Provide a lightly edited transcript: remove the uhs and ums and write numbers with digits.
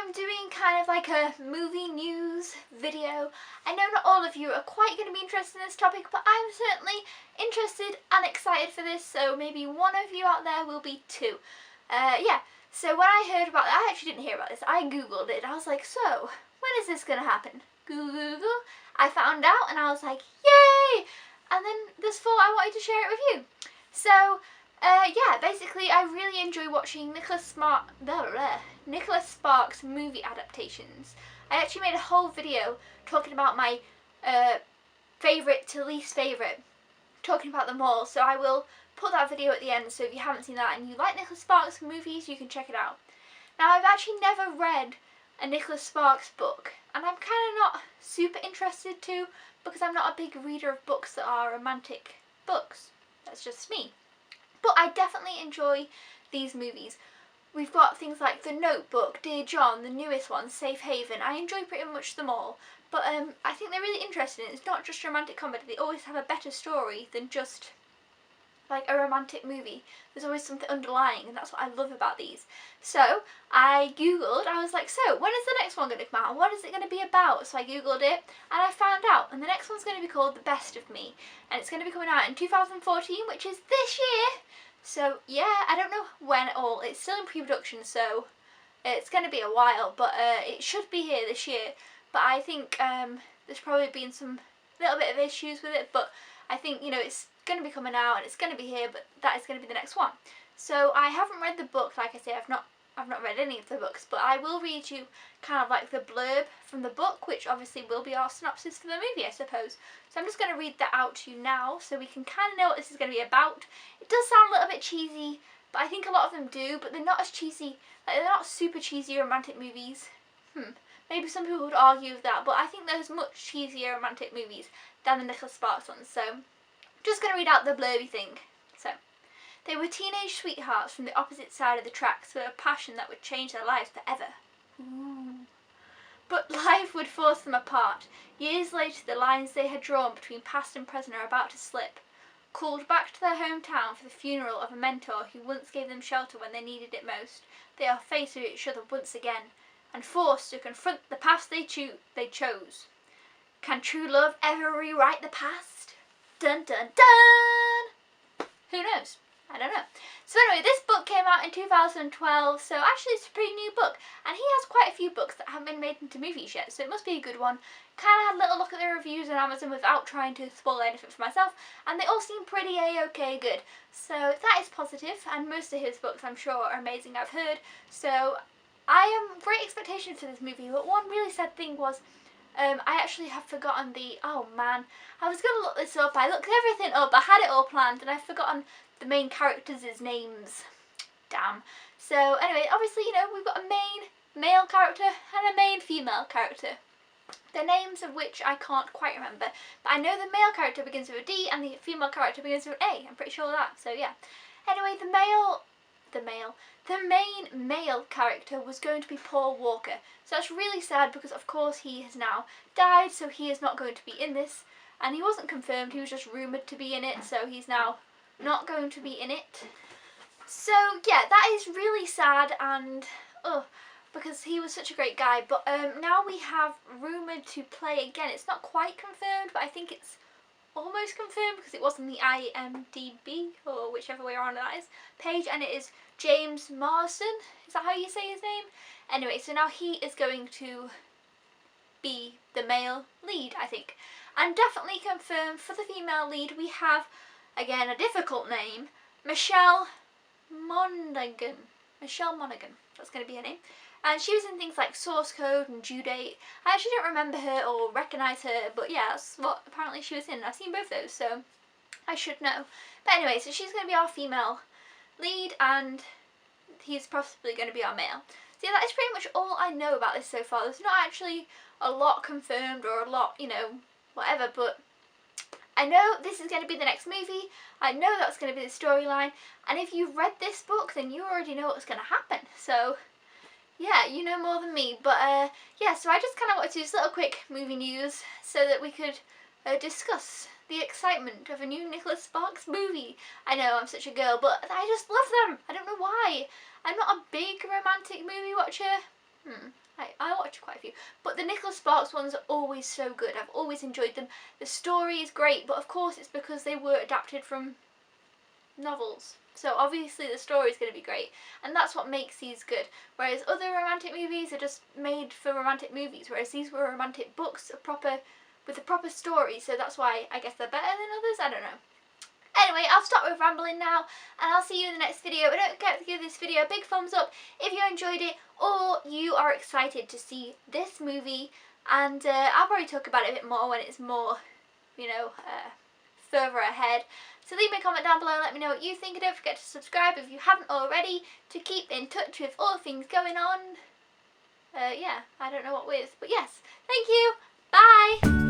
I'm doing kind of like a movie news video. I know not all of you are quite going to be interested in this topic, but I'm certainly interested and excited for this, so maybe one of you out there will be too. Yeah, so when I heard about it, I actually didn't hear about this, I googled it. I was like, so, when is this going to happen? Google. I found out and I was like, yay! And then this fall I wanted to share it with you. So, yeah, basically I really enjoy watching Nicholas Sparks movie adaptations. I actually made a whole video talking about my favourite to least favourite, talking about them all, so I will put that video at the end, so if you haven't seen that and you like Nicholas Sparks movies, you can check it out. Now, I've actually never read a Nicholas Sparks book, and I'm kind of not super interested to, because I'm not a big reader of books that are romantic books. That's just me. But I definitely enjoy these movies. We've got things like The Notebook, Dear John, the newest one, Safe Haven. I enjoy pretty much them all. But I think they're really interesting. It's not just romantic comedy. They always have a better story than just like a romantic movie. There's always something underlying, and that's what I love about these. So I googled, I was like, so when is the next one going to come out? What is it going to be about? So I googled it and I found out, and the next one's going to be called The Best of Me, and it's going to be coming out in 2014, which is this year. So yeah, I don't know when at all. It's still in pre-production, so it's going to be a while, but it should be here this year. But I think there's probably been some little bit of issues with it, but I think, you know, it's going to be coming out and it's going to be here, but that is going to be the next one. So I haven't read the book, like I say, I've not read any of the books, but I will read you kind of like the blurb from the book, which obviously will be our synopsis for the movie, I suppose. So I'm just going to read that out to you now, so we can kind of know what this is going to be about. It does sound a little bit cheesy, but I think a lot of them do, but they're not as cheesy, like they're not super cheesy romantic movies. Maybe some people would argue with that, but I think there's much cheesier romantic movies than the Nicholas Sparks ones, so I'm just going to read out the blurby thing. So, they were teenage sweethearts from the opposite side of the tracks with a passion that would change their lives forever. Ooh. But life would force them apart. Years later, the lines they had drawn between past and present are about to slip. Called back to their hometown for the funeral of a mentor who once gave them shelter when they needed it most, they are faced with each other once again, and forced to confront the past they chose. Can true love ever rewrite the past? Dun dun dun! Who knows? I don't know. So anyway, this book came out in 2012, so actually it's a pretty new book. And he has quite a few books that haven't been made into movies yet, so it must be a good one. Kind of had a little look at the reviews on Amazon without trying to spoil anything for myself, and they all seem pretty a-okay good. So that is positive, and most of his books I'm sure are amazing, I've heard. So I am great expectations for this movie, but one really sad thing was I actually have forgotten oh man, I was going to look this up, I looked everything up, I had it all planned, and I've forgotten the main characters' names. Damn. So anyway, obviously, you know, we've got a main male character and a main female character. The names of which I can't quite remember, but I know the male character begins with a D and the female character begins with an A, I'm pretty sure of that, so yeah. Anyway, the main male character was going to be Paul Walker. So that's really sad because of course he has now died, so he is not going to be in this. And he wasn't confirmed, he was just rumoured to be in it, so he's now not going to be in it. So yeah, that is really sad, and because he was such a great guy. But now we have rumoured to play again. It's not quite confirmed, but I think it's almost confirmed because it was on the IMDb, or whichever way around that is, page, and it is James Marsden. Is that how you say his name? Anyway, so now he is going to be the male lead, I think. And definitely confirmed for the female lead, we have, again, a difficult name, Michelle Monaghan. Michelle Monaghan, that's going to be her name. And she was in things like Source Code and Due Date. I actually don't remember her or recognise her, but yeah, that's what apparently she was in. I've seen both those, so I should know. But anyway, so she's going to be our female lead, and he's possibly going to be our male. So yeah, that is pretty much all I know about this so far. There's not actually a lot confirmed or a lot, you know, whatever, but I know this is going to be the next movie. I know that's going to be the storyline, and if you've read this book, then you already know what's going to happen. So yeah, you know more than me, but yeah, so I just kind of wanted to do this little quick movie news so that we could discuss the excitement of a new Nicholas Sparks movie. I know I'm such a girl, but I just love them. I don't know why. I'm not a big romantic movie watcher, I watched quite a few, but the Nicholas Sparks ones are always so good. I've always enjoyed them. The story is great, but of course it's because they were adapted from novels. So obviously the story is going to be great, and that's what makes these good. Whereas other romantic movies are just made for romantic movies, whereas these were romantic books, with a proper story. So that's why I guess they're better than others. I don't know. Anyway, I'll stop with rambling now, and I'll see you in the next video. But don't forget to give this video a big thumbs up if you enjoyed it, or you are excited to see this movie. And I'll probably talk about it a bit more when it's more, further ahead. So leave me a comment down below and let me know what you think. And don't forget to subscribe if you haven't already, to keep in touch with all things going on. Yeah, I don't know what with, but yes. Thank you. Bye.